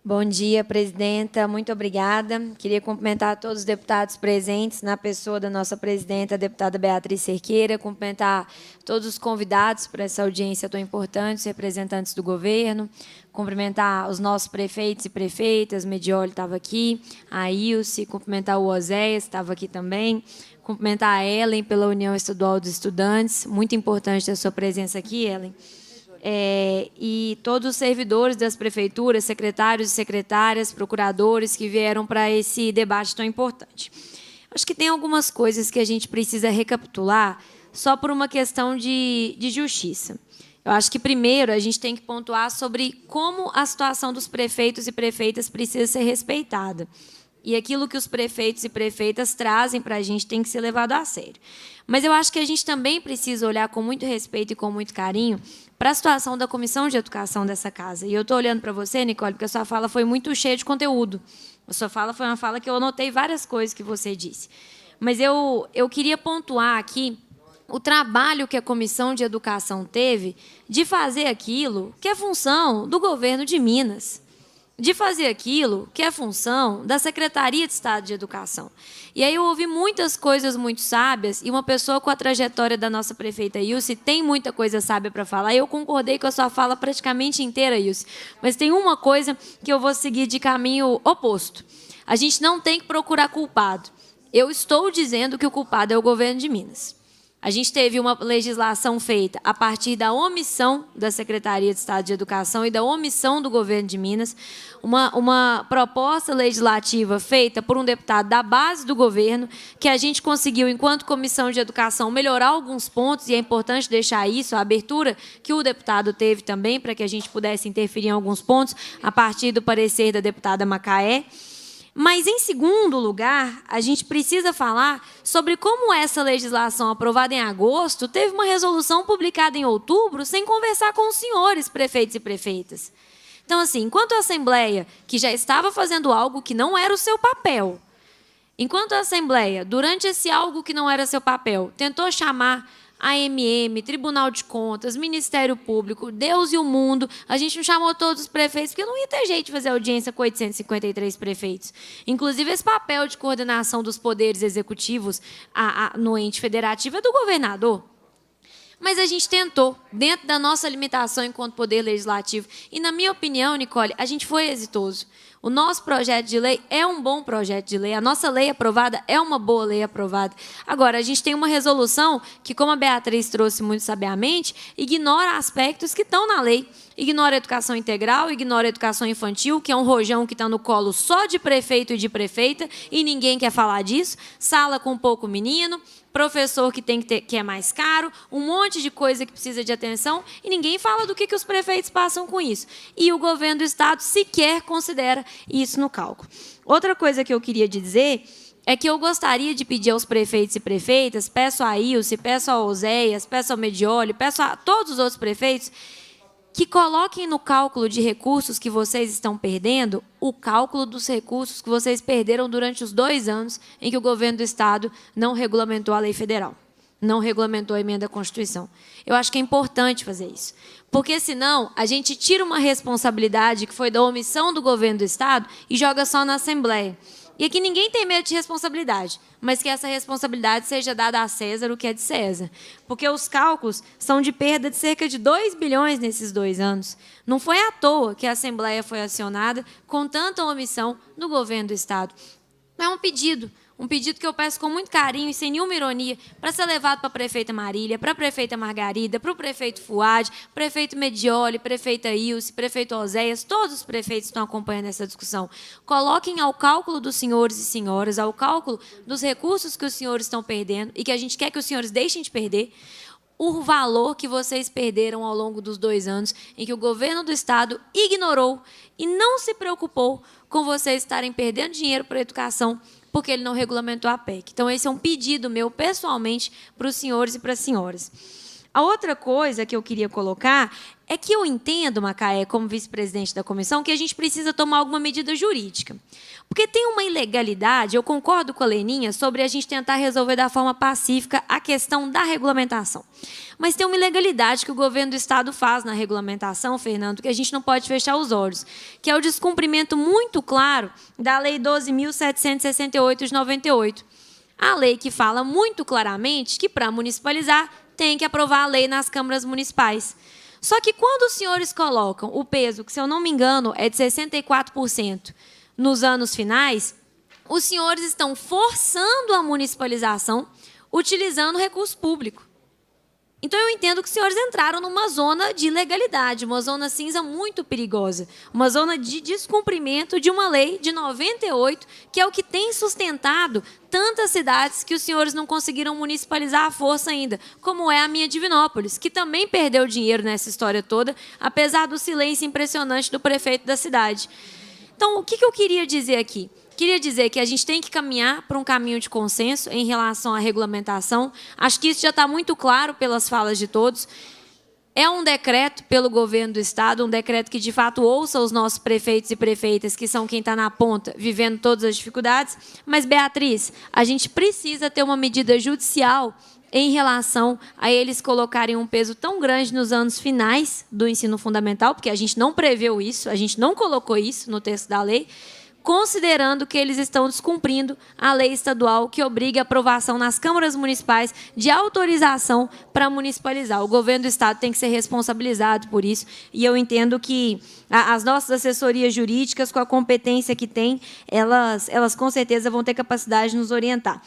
Bom dia, presidenta. Muito obrigada. Queria cumprimentar todos os deputados presentes, na pessoa da nossa presidenta, a deputada Beatriz Cerqueira, cumprimentar todos os convidados para essa audiência tão importante, os representantes do governo, cumprimentar os nossos prefeitos e prefeitas, Medioli estava aqui, a Ilse, cumprimentar o Oséias, estava aqui também, cumprimentar a Ellen pela União Estadual dos Estudantes, muito importante a sua presença aqui, Ellen. E todos os servidores das prefeituras, secretários e secretárias, procuradores que vieram para esse debate tão importante. Acho que tem algumas coisas que a gente precisa recapitular só por uma questão de justiça. Eu acho que, primeiro, a gente tem que pontuar sobre como a situação dos prefeitos e prefeitas precisa ser respeitada. E aquilo que os prefeitos e prefeitas trazem para a gente tem que ser levado a sério. Mas eu acho que a gente também precisa olhar com muito respeito e com muito carinho para a situação da Comissão de Educação dessa casa. E eu estou olhando para você, Nicole, porque a sua fala foi muito cheia de conteúdo. A sua fala foi uma fala que eu anotei várias coisas que você disse. Mas eu queria pontuar aqui o trabalho que a Comissão de Educação teve de fazer aquilo que é função do governo de Minas, de fazer aquilo que é função da Secretaria de Estado de Educação. E aí eu ouvi muitas coisas muito sábias, e uma pessoa com a trajetória da nossa prefeita Ilse tem muita coisa sábia para falar, e eu concordei com a sua fala praticamente inteira, Ilse. Mas tem uma coisa que eu vou seguir de caminho oposto. A gente não tem que procurar culpado. Eu estou dizendo que o culpado é o governo de Minas. A gente teve uma legislação feita a partir da omissão da Secretaria de Estado de Educação e da omissão do governo de Minas, uma proposta legislativa feita por um deputado da base do governo, que a gente conseguiu, enquanto Comissão de Educação, melhorar alguns pontos, e é importante deixar isso, a abertura que o deputado teve também, para que a gente pudesse interferir em alguns pontos, a partir do parecer da deputada Macaé. Mas, em segundo lugar, a gente precisa falar sobre como essa legislação aprovada em agosto teve uma resolução publicada em outubro sem conversar com os senhores prefeitos e prefeitas. Então, assim, enquanto a Assembleia, que já estava fazendo algo que não era o seu papel, enquanto a Assembleia, durante esse algo que não era seu papel, tentou chamar AMM, Tribunal de Contas, Ministério Público, Deus e o mundo, a gente não chamou todos os prefeitos, porque não ia ter jeito de fazer audiência com 853 prefeitos. Inclusive, esse papel de coordenação dos poderes executivos no ente federativo é do governador. Mas a gente tentou, dentro da nossa limitação enquanto poder legislativo. E, na minha opinião, Nicole, a gente foi exitoso. O nosso projeto de lei é um bom projeto de lei. A nossa lei aprovada é uma boa lei aprovada. Agora, a gente tem uma resolução que, como a Beatriz trouxe muito sabiamente, ignora aspectos que estão na lei. Ignora a educação integral, ignora a educação infantil, que é um rojão que está no colo só de prefeito e de prefeita, e ninguém quer falar disso. Sala com pouco menino, professor que é mais caro, um monte de coisa que precisa de atenção, e ninguém fala do que os prefeitos passam com isso. E o governo do Estado sequer considera isso no cálculo. Outra coisa que eu queria dizer é que eu gostaria de pedir aos prefeitos e prefeitas, peço a Ilse, peço a Oséias, peço ao Medioli, peço a todos os outros prefeitos, que coloquem no cálculo de recursos que vocês estão perdendo o cálculo dos recursos que vocês perderam durante os 2 anos em que o governo do Estado não regulamentou a lei federal, não regulamentou a emenda à Constituição. Eu acho que é importante fazer isso, porque, senão, a gente tira uma responsabilidade que foi da omissão do governo do Estado e joga só na Assembleia. E aqui ninguém tem medo de responsabilidade, mas que essa responsabilidade seja dada a César o que é de César. Porque os cálculos são de perda de cerca de 2 bilhões nesses 2 anos. Não foi à toa que a Assembleia foi acionada com tanta omissão do governo do Estado. É um pedido que eu peço com muito carinho e sem nenhuma ironia, para ser levado para a prefeita Marília, para a prefeita Margarida, para o prefeito Fuad, prefeito Medioli, prefeita Ilse, prefeito Oséias, todos os prefeitos estão acompanhando essa discussão. Coloquem ao cálculo dos senhores e senhoras, ao cálculo dos recursos que os senhores estão perdendo e que a gente quer que os senhores deixem de perder, o valor que vocês perderam ao longo dos 2 anos em que o governo do Estado ignorou e não se preocupou com vocês estarem perdendo dinheiro para a educação, porque ele não regulamentou a PEC. Então, esse é um pedido meu, pessoalmente, para os senhores e para as senhoras. A outra coisa que eu queria colocar é que eu entendo, Macaé, como vice-presidente da comissão, que a gente precisa tomar alguma medida jurídica. Porque tem uma ilegalidade, eu concordo com a Leninha, sobre a gente tentar resolver da forma pacífica a questão da regulamentação. Mas tem uma ilegalidade que o governo do Estado faz na regulamentação, Fernando, que a gente não pode fechar os olhos, que é o descumprimento muito claro da Lei 12.768 de 98. A lei que fala muito claramente que, para municipalizar, tem que aprovar a lei nas câmaras municipais. Só que quando os senhores colocam o peso, que, se eu não me engano, é de 64% nos anos finais, os senhores estão forçando a municipalização utilizando recurso público. Então, eu entendo que os senhores entraram numa zona de ilegalidade, uma zona cinza muito perigosa, uma zona de descumprimento de uma lei de 98, que é o que tem sustentado tantas cidades que os senhores não conseguiram municipalizar à força ainda, como é a minha Divinópolis, que também perdeu dinheiro nessa história toda, apesar do silêncio impressionante do prefeito da cidade. Então, o que eu queria dizer aqui? Queria dizer que a gente tem que caminhar para um caminho de consenso em relação à regulamentação. Acho que isso já está muito claro pelas falas de todos. É um decreto pelo governo do Estado, um decreto que, de fato, ouça os nossos prefeitos e prefeitas, que são quem está na ponta, vivendo todas as dificuldades. Mas, Beatriz, a gente precisa ter uma medida judicial em relação a eles colocarem um peso tão grande nos anos finais do ensino fundamental, porque a gente não preveu isso, a gente não colocou isso no texto da lei, considerando que eles estão descumprindo a lei estadual que obriga a aprovação nas câmaras municipais de autorização para municipalizar. O governo do Estado tem que ser responsabilizado por isso, e eu entendo que as nossas assessorias jurídicas, com a competência que têm, elas com certeza vão ter capacidade de nos orientar.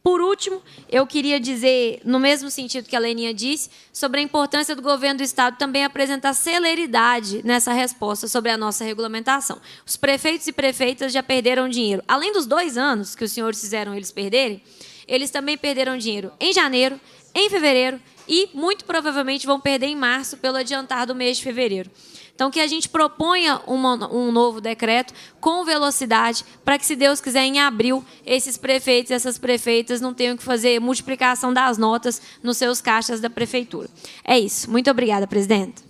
Por último, eu queria dizer, no mesmo sentido que a Leninha disse, sobre a importância do governo do Estado também apresentar celeridade nessa resposta sobre a nossa regulamentação. Os prefeitos e prefeitas já perderam dinheiro. Além dos 2 anos que os senhores fizeram eles perderem, eles também perderam dinheiro em janeiro, em fevereiro e, muito provavelmente, vão perder em março pelo adiantar do mês de fevereiro. Então, que a gente proponha um novo decreto com velocidade para que, se Deus quiser, em abril, esses prefeitos e essas prefeitas não tenham que fazer multiplicação das notas nos seus caixas da prefeitura. É isso. Muito obrigada, presidenta.